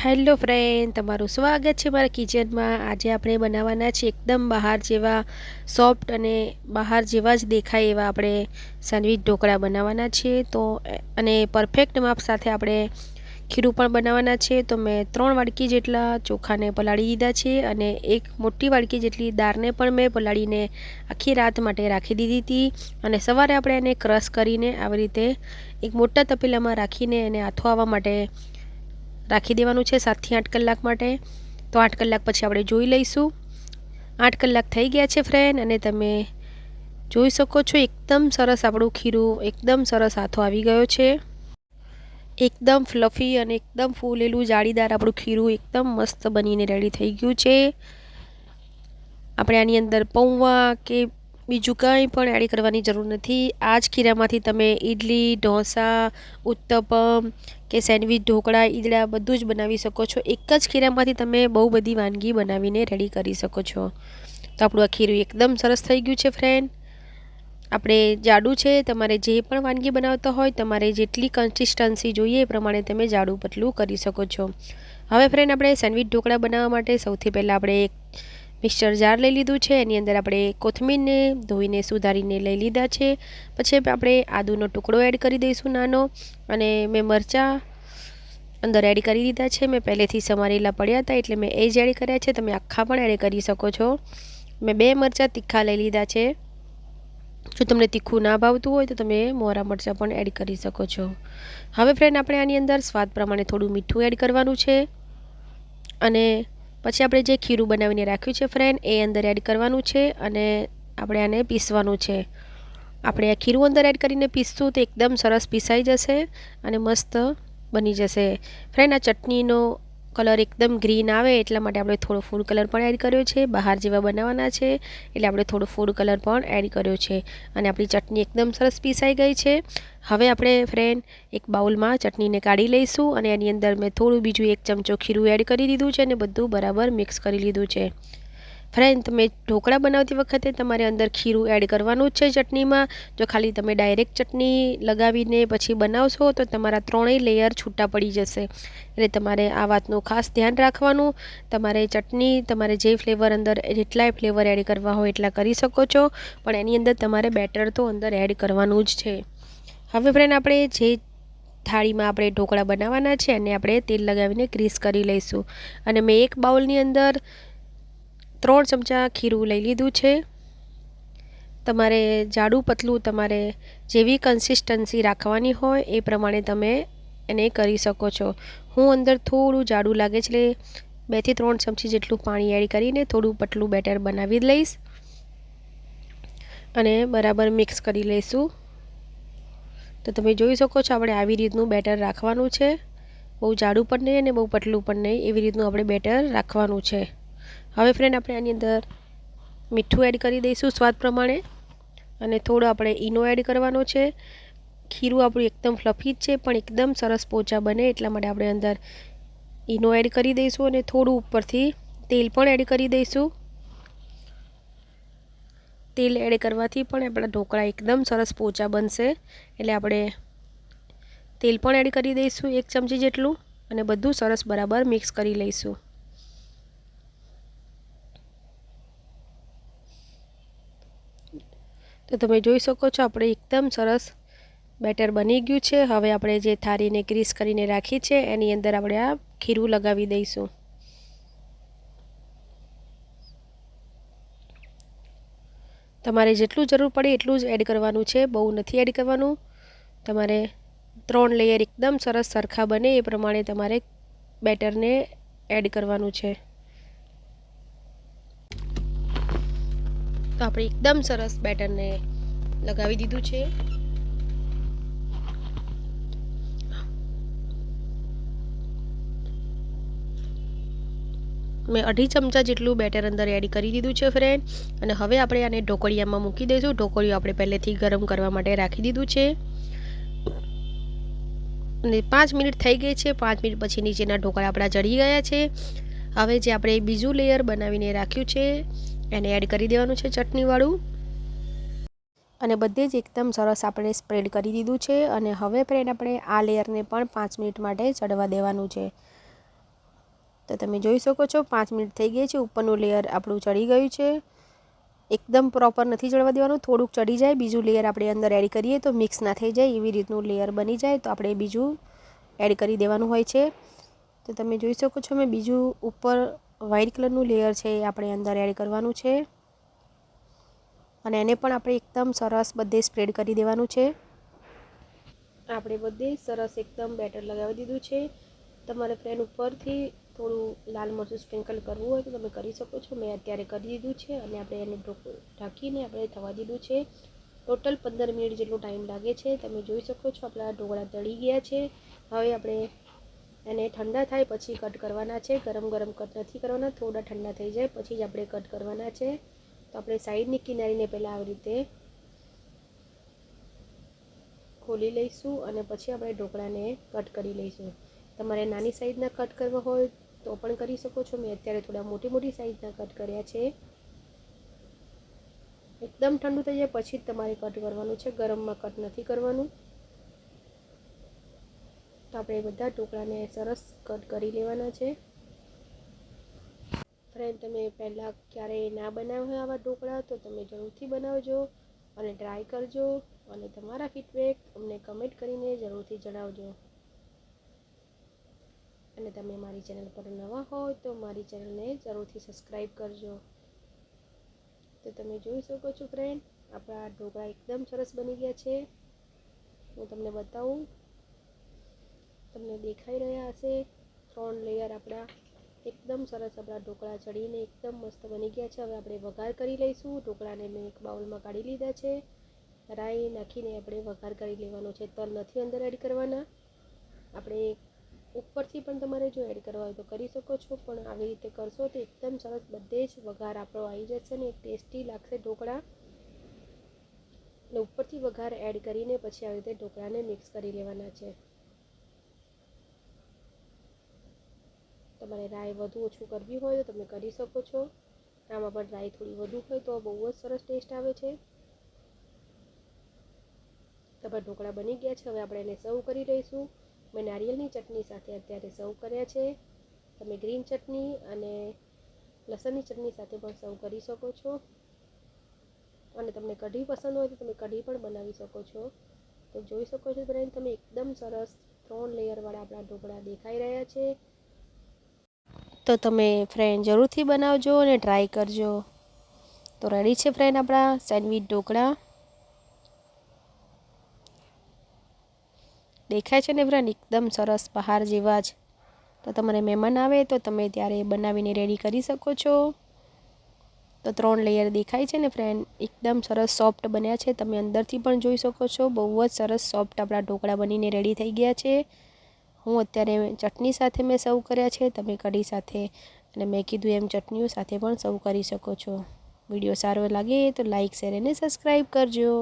Hello friend, તમારું સ્વાગત છે મારા કિચનમાં। આજે આપણે બનાવવાના છે એકદમ બહાર જેવા સોફ્ટ અને બહાર જેવા જ દેખાય એવા આપણે સેન્ડવિચ ઢોકળા બનાવવાના છે। તો અને પરફેક્ટ માપ સાથે આપણે ખીરું પણ બનાવવાના છે। તો મેં 3 વાડકી જેટલા ચોખાને પલાળી દીધા છે અને એક મોટી વાડકી જેટલી દાળને પણ મેં પલાળીને આખી રાત માટે રાખી દીધી હતી। અને સવારે આપણે એને ક્રશ કરીને આવી રીતે એક મોટા તપેલામાં રાખીને એને આથો આવવા માટે રાખી દેવાનું છે 7 થી 8 કલાક માટે। તો 8 કલાક પછી આપણે જોઈ લઈશું। 8 કલાક થઈ ગયા છે ફ્રેન્ડ, અને તમે જોઈ શકો છો એકદમ સરસ આપણું ખીરું એકદમ સરસ આથો આવી ગયો છે। એકદમ ફ્લફી અને એકદમ ફૂલેલું જાળીદાર આપણું ખીરું એકદમ મસ્ત બનીને રેડી થઈ ગયું છે। આપણે આની અંદર પૌવા કે બીજું કંઈ પણ એડ કરવાની જરૂર નથી। આ જ ખીરામાંથી તમે ઇડલી, ઢોસા, ઉત્તપમ કે સેન્ડવિચ ઢોકળા, ઈદડા બધું જ બનાવી શકો છો। એક જ ખીરામાંથી તમે બહુ બધી વાનગી બનાવીને રેડી કરી શકો છો। તો આપણું આ ખીરું એકદમ સરસ થઈ ગયું છે ફ્રેન્ડ। આપણે જાડું છે, તમારે જે પણ વાનગી બનાવતા હોય તમારે જેટલી કન્સિસ્ટન્સી જોઈએ એ પ્રમાણે તમે જાડું પતલું કરી શકો છો। હવે ફ્રેન્ડ, આપણે સેન્ડવિચ ઢોકળા બનાવવા માટે સૌથી પહેલાં આપણે એક મિક્સર જાર લઈ લીધું છે। એની અંદર આપણે કોથમીરને ધોઈને સુધારીને લઈ લીધા છે। પછી આપણે આદુનો ટુકડો એડ કરી દઈશું નાનો, અને મેં મરચાં અંદર એડ કરી દીધા છે। મેં પહેલેથી સમારેલા પડ્યા હતા એટલે મેં એ જ એડ કર્યા છે। તમે આખા પણ એડ કરી શકો છો। મેં 2 મરચાં તીખા લઈ લીધા છે। જો તમને તીખું ના ભાવતું હોય તો તમે મોરા મરચાં પણ એડ કરી શકો છો। હવે ફ્રેન્ડ, આપણે આની અંદર સ્વાદ પ્રમાણે થોડું મીઠું એડ કરવાનું છે, અને પછી આપણે જે ખીરું બનાવીને રાખ્યું છે ફ્રેન્ડ એ અંદર એડ કરવાનું છે, અને આપણે આને પીસવાનું છે। આપણે આ ખીરું અંદર એડ કરીને પીસશું તો એકદમ સરસ પીસાઈ જશે અને મસ્ત બની જશે ફ્રેન્ડ। આ ચટણીનો કલર એકદમ ગ્રીન આવે એટલા માટે આપણે થોડો ફૂડ કલર પણ એડ કર્યો છે। બહાર જેવા બનાવવાના છે એટલે આપણે થોડો ફૂડ કલર પણ એડ કર્યો છે, અને આપણી ચટણી એકદમ સરસ પીસાઈ ગઈ છે। હવે આપણે ફ્રેન્ડ એક બાઉલમાં ચટણીને કાઢી લઈશું, અને એની અંદર મેં થોડું બીજું 1 ચમચો ખીરું એડ કરી દીધું છે અને બધું બરાબર મિક્સ કરી લીધું છે। ફ્રેન્ડ, તમે ઢોકળા બનાવતી વખતે તમારે અંદર ખીરું એડ કરવાનું જ છે ચટણીમાં। જો ખાલી તમે ડાયરેક્ટ ચટણી લગાવીને પછી બનાવશો તો તમારા 3 લેયર છૂટા પડી જશે, એટલે તમારે આ વાતનું ખાસ ધ્યાન રાખવાનું। તમારે ચટણી તમારે જે ફ્લેવર અંદર જેટલાય ફ્લેવર એડ કરવા હોય એટલા કરી શકો છો, પણ એની અંદર તમારે બેટર તો અંદર એડ કરવાનું જ છે। હવે ફ્રેન્ડ, આપણે જે થાળીમાં આપણે ઢોકળા બનાવવાના છે અને આપણે તેલ લગાવીને ગ્રીસ કરી લઈશું, અને મેં એક બાઉલની અંદર 3 ચમચા ખીરું લઈ લીધું છે। તમારે જાડું પતલું તમારે જેવી કન્સિસ્ટન્સી રાખવાની હોય એ પ્રમાણે તમે એને કરી શકો છો। હું અંદર થોડું જાડું લાગે છે એટલે 2 થી 3 ચમચી જેટલું પાણી એડ કરીને થોડું પતલું બેટર બનાવી લઈશ, અને બરાબર મિક્સ કરી લઈશું। તો તમે જોઈ શકો છો આપણે આવી રીતનું બેટર રાખવાનું છે। બહુ જાડું પણ નહીં અને બહુ પતલું પણ નહીં, એવી રીતનું આપણે બેટર રાખવાનું છે। હવે ફ્રેન્ડ, આપણે આની અંદર મીઠું એડ કરી દઈશું સ્વાદ પ્રમાણે, અને થોડો આપણે ઈનો એડ કરવાનો છે। ખીરું આપણું એકદમ ફ્લફી જ છે પણ એકદમ સરસ પોચા બને એટલા માટે આપણે અંદર ઈનો એડ કરી દઈશું, અને થોડું ઉપરથી તેલ પણ એડ કરી દઈશું। તેલ એડ કરવાથી પણ આપણા ઢોકળા એકદમ સરસ પોચા બનશે, એટલે આપણે તેલ પણ એડ કરી દઈશું 1 ચમચી જેટલું, અને બધું સરસ બરાબર મિક્સ કરી લઈશું। તો તમે જોઈ શકો છો આપણે એકદમ સરસ બેટર બની ગયું છે। હવે આપણે જે થાળીને ગ્રીસ કરીને રાખી છે એની અંદર આપણે આ ખીરું લગાવી દઈશું। તમારે જેટલું જરૂર પડે એટલું જ એડ કરવાનું છે, બહુ નથી એડ કરવાનું। તમારે 3 લેયર એકદમ સરસ સરખા બને એ પ્રમાણે તમારે બેટરને એડ કરવાનું છે। તો આપણે એકદમ સરસ બેટરને લગાવી દીધું છે। મેં 2.5 ચમચા જેટલું બેટર અંદર એડ કરી દીધું છે ફ્રેન્ડ, અને હવે આપણે આને ઢોકળિયામાં મૂકી દઈશું। ઢોકળિયું આપણે પહેલેથી ગરમ કરવા માટે રાખી દીધું છે, અને 5 મિનિટ થઈ ગઈ છે। 5 મિનિટ પછી નીચેના ઢોકળા આપણા ચડી ગયા છે। હવે જે આપણે બીજું લેયર બનાવીને રાખ્યું છે એને એડ કરી દેવાનું છે ચટણીવાળું, અને બધે જ એકદમ સરસ આપણે સ્પ્રેડ કરી દીધું છે। અને હવે ફ્રેન્ડ, આપણે આ લેયરને પણ 5 મિનિટ માટે ચડવા દેવાનું છે। તો તમે જોઈ શકો છો 5 મિનિટ થઈ ગઈ છે, ઉપરનું લેયર આપણું ચડી ગયું છે. એકદમ પ્રોપર નથી ચડવા દેવાનું, થોડુંક ચડી જાય બીજું લેયર આપણે અંદર એડ કરીએ તો મિક્સ ના થઈ જાય એવી રીતનું લેયર બની જાય તો આપણે બીજું એડ કરી દેવાનું હોય છે. તો તમે જોઈ શકો છો મેં બીજું ઉપર વ્હાઇટ કલરનું લેયર છે એ આપણે અંદર એડ કરવાનું છે અને એને પણ આપણે એકદમ સરસ બધે સ્પ્રેડ કરી દેવાનું છે. આપણે બધે સરસ એકદમ બેટર લગાવી દીધું છે. તમારે ફ્રેન્ડ ઉપરથી થોડું લાલ મરચું સ્પ્રિંકલ કરવું હોય તો તમે કરી શકો છો. મેં અત્યારે કરી દીધું છે અને આપણે એને ઢાંકીને આપણે થવા દીધું છે. ટોટલ 15 મિનિટ જેટલો ટાઈમ લાગે છે. તમે જોઈ શકો છો આપણા ઢોકળા તળી ગયા છે. હવે આપણે એને ઠંડા થાય પછી કટ કરવાના છે. ગરમ ગરમ કટ નથી કરવાના, થોડા ઠંડા થઈ જાય પછી જ આપણે કટ કરવાના છે. તો આપણે સાઈડની કિનારીને પહેલાં આવી રીતે ખોલી લઈશું અને પછી આપણે ઢોકળાને કટ કરી લઈશું. તમારે નાની સાઈઝના કટ કરવા હોય તો પણ કરી શકો છો. મેં અત્યારે થોડા મોટી સાઈઝના કટ કર્યા છે. એકદમ ઠંડુ થઈ જાય પછી જ તમારે કટ કરવાનું છે, ગરમમાં કટ નથી કરવાનું. તો આપણે બધા ઢોકળાને સરસ કટ કરી લેવાના છે. ફ્રેન્ડ તમે પહેલાં ક્યારેય ના બનાવ્યા હોય આવા ઢોકળા તો તમે જરૂરથી બનાવજો અને ટ્રાય કરજો અને તમારા ફીડબેક અમને કમેન્ટ કરીને જરૂરથી જણાવજો. અને તમે મારી ચેનલ પર નવા હોય તો મારી ચેનલને જરૂરથી સબસ્ક્રાઈબ કરજો. તો તમે જોઈ શકો છો ફ્રેન્ડ આપણા ઢોકળા એકદમ સરસ બની ગયા છે. હું તમને બતાવું, તમને દેખાઈ રહ્યા હશે 3 લેયર આપણા એકદમ સરસ આપણા ઢોકળા ચડીને એકદમ મસ્ત બની ગયા છે. હવે આપણે વઘાર કરી લઈશું. ઢોકળાને મેં એક બાઉલમાં કાઢી લીધા છે. રાઈ નાખીને આપણે વઘાર કરી લેવાનો છે. તલ નથી અંદર એડ કરવાના. આપણે ઉપરથી પણ તમારે જો એડ કરવા હોય તો કરી શકો છો, પણ આવી રીતે કરશો તો એકદમ સરસ બધે જ વઘાર આપણો આવી જશે ને ટેસ્ટી લાગશે ઢોકળા. અને ઉપરથી વઘાર એડ કરીને પછી આવી રીતે ઢોકળાને મિક્સ કરી લેવાના છે. તમારે રાઈ વધુ ઓછું કરવી હોય તો તમે કરી શકો છો. આમાં પણ રાઈ થોડી વધુ હોય તો બહુ જ સરસ ટેસ્ટ આવે છે. તમારા ઢોકળા બની ગયા છે. હવે આપણે એને સર્વ કરી લઈશું. મેં નારિયેળની ચટણી સાથે અત્યારે સર્વ કર્યા છે. તમે ગ્રીન ચટણી અને લસણની ચટણી સાથે પણ સર્વ કરી શકો છો. અને તમને કઢી પસંદ હોય તો તમે કઢી પણ બનાવી શકો છો. તો જોઈ શકો છો ફ્રેન્ડ તમે એકદમ સરસ 3 લેયરવાળા આપણા ઢોકળા દેખાઈ રહ્યા છે. તો તમે ફ્રેન્ડ જરૂરથી બનાવજો અને ટ્રાય કરજો. તો રેડી છે ફ્રેન્ડ આપણા સેન્ડવિચ ઢોકળા. દેખાય છે ને ફ્રેન્ડ એકદમ સરસ બહાર જેવા જ. તો તમારે મહેમાન આવે તો તમે ત્યારે બનાવીને રેડી કરી શકો છો. તો 3 લેયર દેખાય છે ને ફ્રેન્ડ એકદમ સરસ સોફ્ટ બન્યા છે. તમે અંદરથી પણ જોઈ શકો છો બહુ જ સરસ સોફ્ટ આપણા ઢોકળા બનીને રેડી થઈ ગયા છે. હું અત્યારે ચટણી સાથે મેં સર્વ કર્યા છે. તમે કઢી સાથે અને મેં કીધું એમ ચટણીઓ સાથે પણ સર્વ કરી શકો છો. વિડીયો સારો લાગે તો લાઇક, શેર અને સબસ્ક્રાઈબ કરજો.